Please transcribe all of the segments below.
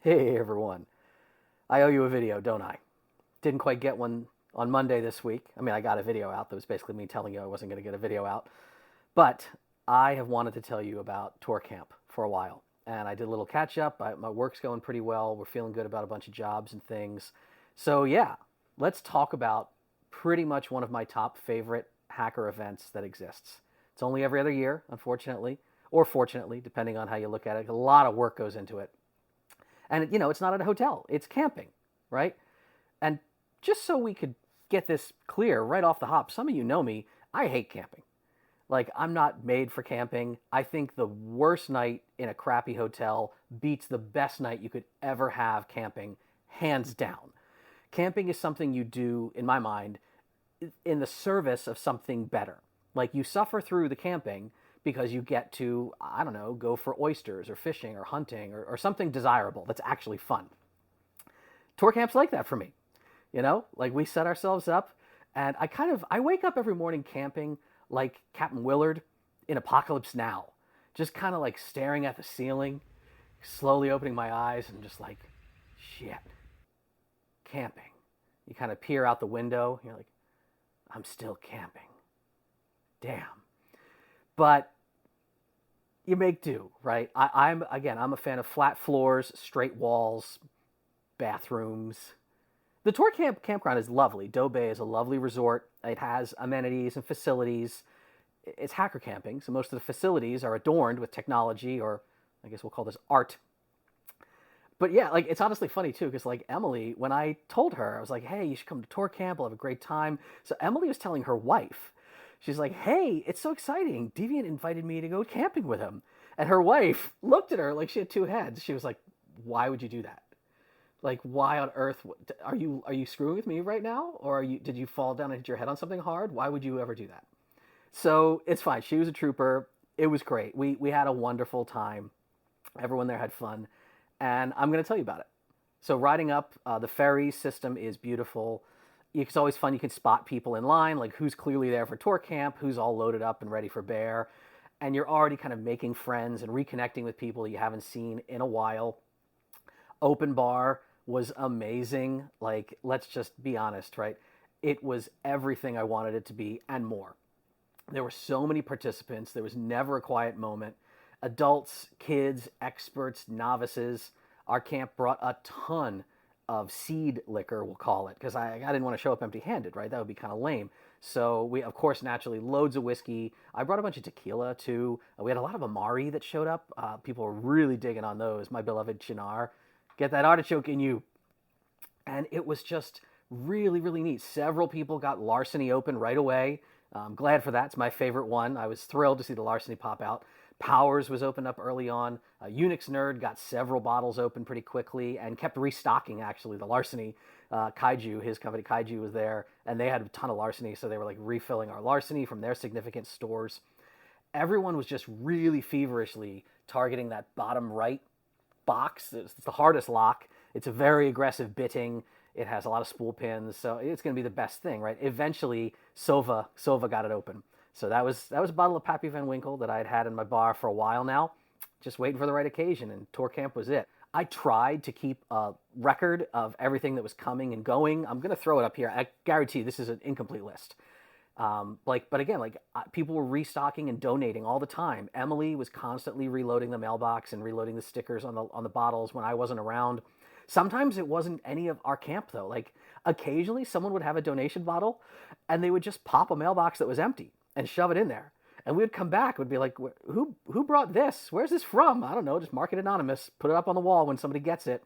Hey everyone. I owe you a video, don't I? Didn't quite get one on Monday this week. I mean, I got a video out that was basically me telling you I wasn't going to get a video out. But I have wanted to tell you about ToorCamp for a while. And I did a little catch up. My work's going pretty well. We're feeling good about a bunch of jobs and things. So, yeah, let's talk about pretty much one of my top favorite hacker events that exists. It's only every other year, unfortunately, or fortunately, depending on how you look at it. A lot of work goes into it. And, it's not at a hotel, it's camping, right? And just so we could get this clear right off the hop, some of you know me, I hate camping. Like, I'm not made for camping. I think the worst night in a crappy hotel beats the best night you could ever have camping, hands down. Camping is something you do, in my mind, in the service of something better. Like, you suffer through the camping because you get to, I don't know, go for oysters or fishing or hunting or something desirable that's actually fun. Tour camp's like that for me. Like we set ourselves up and I wake up every morning camping like Captain Willard in Apocalypse Now, just kind of like staring at the ceiling, slowly opening my eyes and just like, shit, camping. You kind of peer out the window, you're like, I'm still camping. Damn. But you make do, right? I'm a fan of flat floors, straight walls, bathrooms. The Tour Camp campground is lovely. Doe Bay is a lovely resort. It has amenities and facilities. It's hacker camping, so most of the facilities are adorned with technology, or I guess we'll call this art. But yeah, like it's honestly funny too, because like Emily, when I told her, I was like, hey, you should come to Tour Camp, we'll have a great time. So Emily was telling her wife, she's like, hey, it's so exciting. Deviant invited me to go camping with him. And her wife looked at her like she had two heads. She was like, why would you do that? Like, why on earth are you screwing with me right now? Or did you fall down and hit your head on something hard? Why would you ever do that? So it's fine. She was a trooper. It was great. We had a wonderful time. Everyone there had fun. And I'm going to tell you about it. So riding up, the ferry system is beautiful. It's always fun. You can spot people in line, like who's clearly there for tour camp, who's all loaded up and ready for bear. And you're already kind of making friends and reconnecting with people you haven't seen in a while. Open bar was amazing. Like, let's just be honest, right? It was everything I wanted it to be and more. There were so many participants. There was never a quiet moment. Adults, kids, experts, novices. Our camp brought a ton of seed liquor, we'll call it, because I didn't want to show up empty-handed, right? That would be kind of lame. So we, of course, naturally, loads of whiskey. I brought a bunch of tequila, too. We had a lot of Amari that showed up. People were really digging on those. My beloved Chinar. Get that artichoke in you. And it was just really, really neat. Several people got larceny open right away. I'm glad for that. It's my favorite one. I was thrilled to see the larceny pop out. Powers was opened up early on. Unix Nerd got several bottles open pretty quickly and kept restocking, actually, the larceny. Kaiju, his company Kaiju, was there, and they had a ton of larceny, so they were like refilling our larceny from their significant stores. Everyone was just really feverishly targeting that bottom right box. It's the hardest lock. It's a very aggressive bitting. It has a lot of spool pins, so it's going to be the best thing, right? Eventually, Sova got it open. So that was a bottle of Pappy Van Winkle that I had in my bar for a while now, just waiting for the right occasion, and Tour Camp was it. I tried to keep a record of everything that was coming and going. I'm going to throw it up here. I guarantee you this is an incomplete list. But again, people were restocking and donating all the time. Emily was constantly reloading the mailbox and reloading the stickers on the bottles when I wasn't around. Sometimes it wasn't any of our camp though. Like occasionally someone would have a donation bottle and they would just pop a mailbox that was empty and shove it in there. And we would come back, would be like, who brought this? Where's this from? I don't know, just mark it anonymous, put it up on the wall when somebody gets it.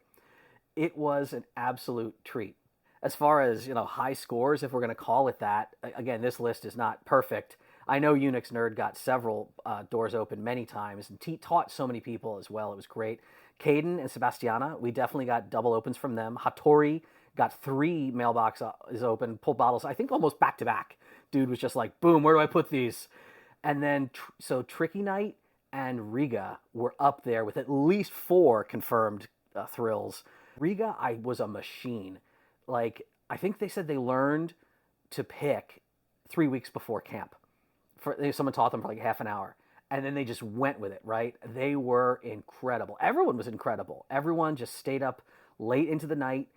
It was an absolute treat. As far as, high scores, if we're going to call it that, again, this list is not perfect. I know Unix Nerd got several doors open many times and taught so many people as well. It was great. Caden and Sebastiana, we definitely got double opens from them. Hattori got 3 mailboxes open, pulled bottles, I think almost back to back. Dude was just like, boom, where do I put these? And then, so Tricky Night and Riga were up there with at least 4 confirmed thrills. Riga, I was a machine. Like, I think they said they learned to pick 3 weeks before camp. Someone taught them for like half an hour. And then they just went with it, right? They were incredible. Everyone was incredible. Everyone just stayed up late into the night.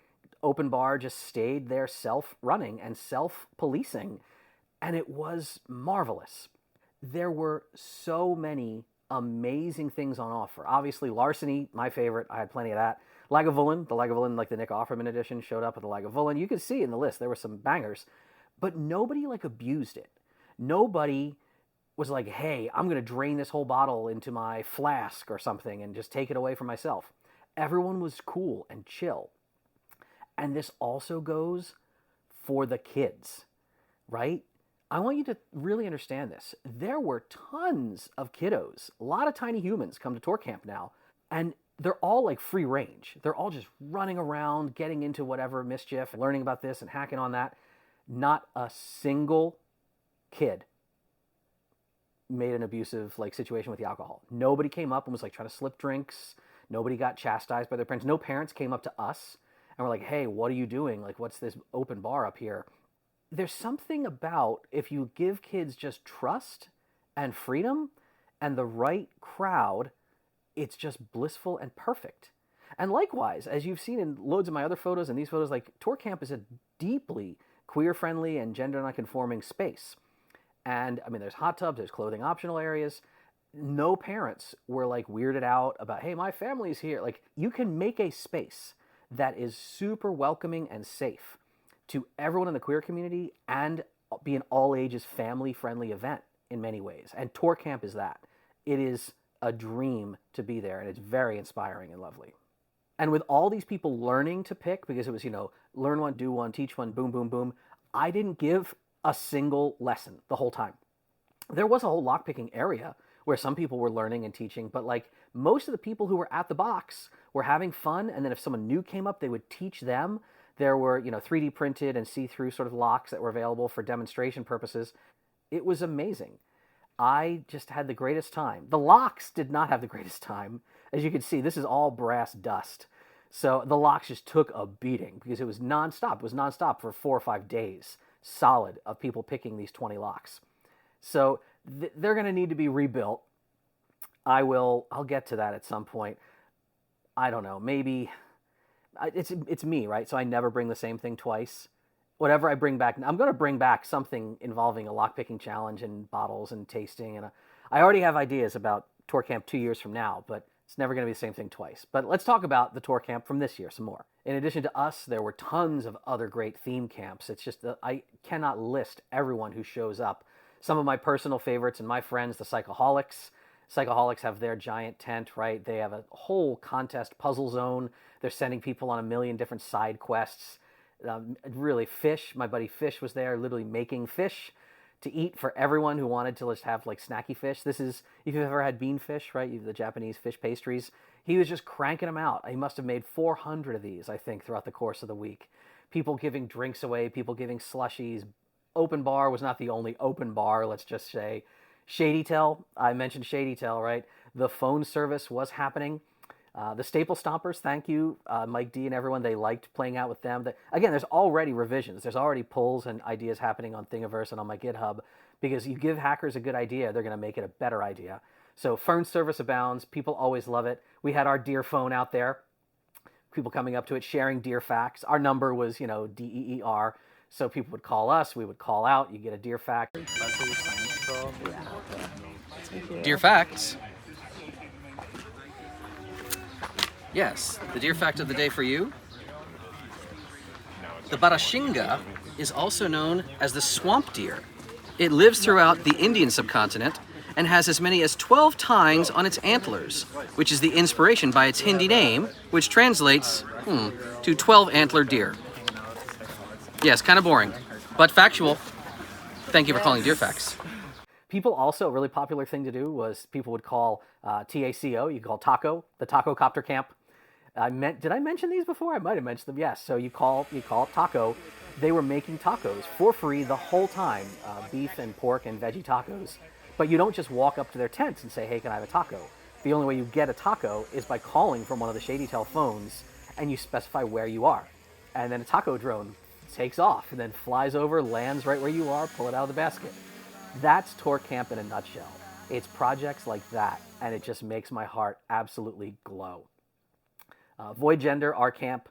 Open bar just stayed there self-running and self-policing. And it was marvelous. There were so many amazing things on offer. Obviously, larceny, my favorite. I had plenty of that. Lagavulin, the Lagavulin, like the Nick Offerman edition, showed up at the Lagavulin. You could see in the list there were some bangers, but nobody like abused it. Nobody was like, hey, I'm going to drain this whole bottle into my flask or something and just take it away from myself. Everyone was cool and chill. And this also goes for the kids, right? I want you to really understand this. There were tons of kiddos, a lot of tiny humans come to ToorCamp now, and they're all like free range. They're all just running around, getting into whatever mischief, learning about this and hacking on that. Not a single kid made an abusive like situation with the alcohol. Nobody came up and was like trying to slip drinks. Nobody got chastised by their parents. No parents came up to us and were like, hey, what are you doing? Like, what's this open bar up here? There's something about if you give kids just trust and freedom and the right crowd, it's just blissful and perfect. And likewise, as you've seen in loads of my other photos and these photos, like ToorCamp is a deeply queer-friendly and gender-nonconforming space. And I mean, there's hot tubs, there's clothing optional areas. No parents were like weirded out about, hey, my family's here. Like, you can make a space that is super welcoming and safe to everyone in the queer community and be an all ages family friendly event in many ways. And ToorCamp is that. It is a dream to be there, and it's very inspiring and lovely. And with all these people learning to pick, because it was, learn one, do one, teach one, boom, boom, boom, I didn't give a single lesson the whole time. There was a whole lockpicking area where some people were learning and teaching, but like most of the people who were at the box were having fun, and then if someone new came up, they would teach them. There were, 3D printed and see-through sort of locks that were available for demonstration purposes. It was amazing. I just had the greatest time. The locks did not have the greatest time. As you can see, this is all brass dust. So the locks just took a beating because it was nonstop. It was nonstop for 4 or 5 days, solid, of people picking these 20 locks. So they're going to need to be rebuilt. I'll get to that at some point. I don't know, maybe it's me, right? So I never bring the same thing twice. Whatever I bring back, I'm going to bring back something involving a lockpicking challenge and bottles and tasting. And I already have ideas about ToorCamp 2 years from now, but it's never going to be the same thing twice. But let's talk about the TourCamp from this year some more. In addition to us, there were tons of other great theme camps. It's just that I cannot list everyone who shows up. Some of my personal favorites and my friends, the Psychoholics. Psychoholics have their giant tent, right? They have a whole contest puzzle zone. They're sending people on a million different side quests. Really, Fish, my buddy Fish was there, literally making fish to eat for everyone who wanted to just have like snacky fish. This is, if you've ever had bean fish, right? The Japanese fish pastries. He was just cranking them out. He must have made 400 of these, I think, throughout the course of the week. People giving drinks away, people giving slushies. Open bar was not the only open bar, let's just say. Shady Tell, I mentioned Shady Tell, right? The phone service was happening. The Staple Stompers, thank you, Mike D and everyone. They liked playing out with them. Again, there's already revisions. There's already pulls and ideas happening on Thingiverse and on my GitHub, because you give hackers a good idea, they're going to make it a better idea. So phone service abounds. People always love it. We had our Dear phone out there. People coming up to it, sharing Dear facts. Our number was, DEER. So people would call us. We would call out. You get a Dear fact. Dear facts. Yes, the deer fact of the day for you. The barashinga is also known as the swamp deer. It lives throughout the Indian subcontinent and has as many as 12 tines on its antlers, which is the inspiration by its Hindi name, which translates to 12-antlered deer. Yes, kind of boring, but factual. Thank you for calling Deer Facts. People also, a really popular thing to do was people would call TACO, you call taco, the taco copter camp. Did I mention these before? I might have mentioned them, yes. So you call it taco. They were making tacos for free the whole time, beef and pork and veggie tacos. But you don't just walk up to their tents and say, hey, can I have a taco? The only way you get a taco is by calling from one of the Shady Tell phones, and you specify where you are. And then a taco drone takes off and then flies over, lands right where you are, pull it out of the basket. That's TourCamp in a nutshell. It's projects like that, and it just makes my heart absolutely glow. Void Gender, our camp,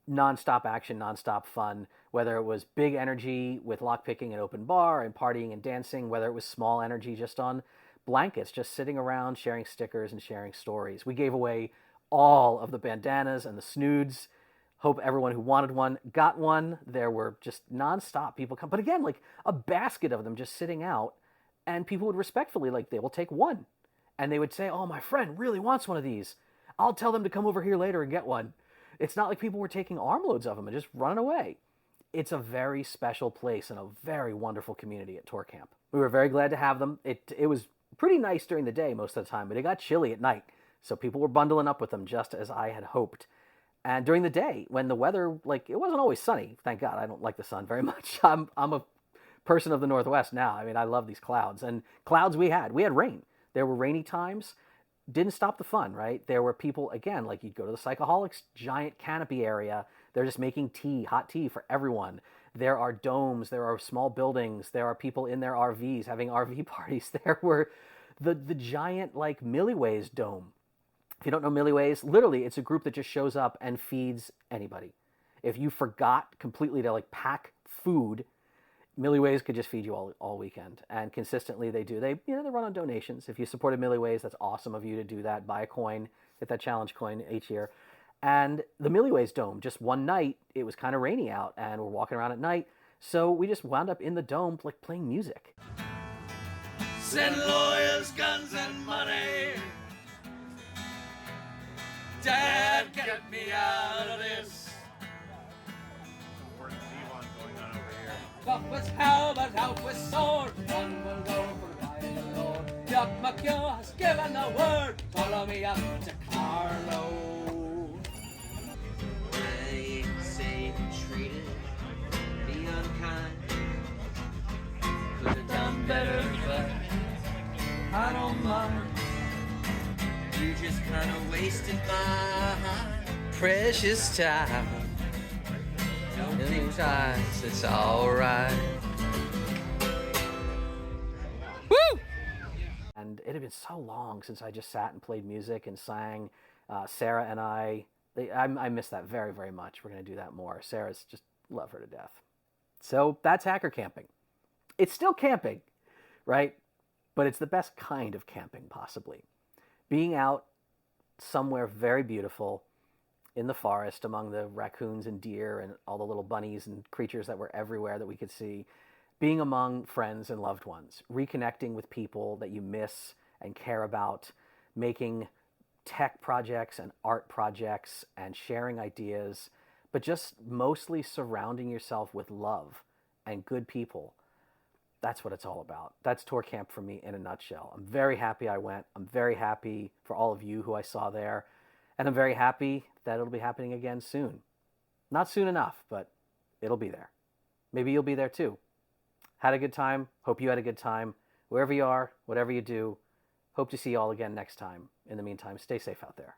nonstop action, nonstop fun, whether it was big energy with lockpicking and open bar and partying and dancing, whether it was small energy just on blankets, just sitting around sharing stickers and sharing stories. We gave away all of the bandanas and the snoods. Hope everyone who wanted one got one. There were just nonstop people come. But again, like a basket of them just sitting out, and people would respectfully, like, they will take one. And they would say, oh, my friend really wants one of these. I'll tell them to come over here later and get one. It's not like people were taking armloads of them and just running away. It's a very special place and a very wonderful community at ToorCamp. We were very glad to have them. It was pretty nice during the day most of the time, but it got chilly at night. So people were bundling up with them just as I had hoped. And during the day, when the weather, like, it wasn't always sunny. Thank God, I don't like the sun very much. I'm a person of the Northwest now. I mean, I love these clouds. And clouds we had rain. There were rainy times. Didn't stop the fun, right? There were people, again, like you'd go to the Psychoholics giant canopy area. They're just making tea, hot tea for everyone. There are domes. There are small buildings. There are people in their RVs having RV parties. There were the giant, like, Milliways dome. If you don't know Milliways, literally it's a group that just shows up and feeds anybody. If you forgot completely to, like, pack food, Milliways could just feed you all weekend, and consistently they do. They run on donations. If you supported Milliways, that's awesome of you to do that. Buy a coin, get that challenge coin each year. And the Milliways dome, just one night, it was kind of rainy out, and we're walking around at night, so we just wound up in the dome, like, playing music. Send lawyers, guns, and money. Dad, get me out of this. What was helmet out with sword? One will go for by the Lord. Jock McHugh has given the word. Follow me up to Carlo. I say treated, be unkind. Could have done better, but I don't mind. You just kind of wasted my precious time. Sometimes it's alright. Woo! And it had been so long since I just sat and played music and sang. Sarah and I miss that very, very much. We're going to do that more. Sarah's just love her to death. So that's hacker camping. It's still camping, right? But it's the best kind of camping, possibly. Being out somewhere very beautiful, in the forest among the raccoons and deer and all the little bunnies and creatures that were everywhere that we could see, being among friends and loved ones, reconnecting with people that you miss and care about, making tech projects and art projects and sharing ideas, but just mostly surrounding yourself with love and good people. That's what it's all about. That's ToorCamp for me in a nutshell. I'm very happy I went. I'm very happy for all of you who I saw there. And I'm very happy that it'll be happening again soon. Not soon enough, but it'll be there. Maybe you'll be there too. Had a good time. Hope you had a good time. Wherever you are, whatever you do, hope to see you all again next time. In the meantime, stay safe out there.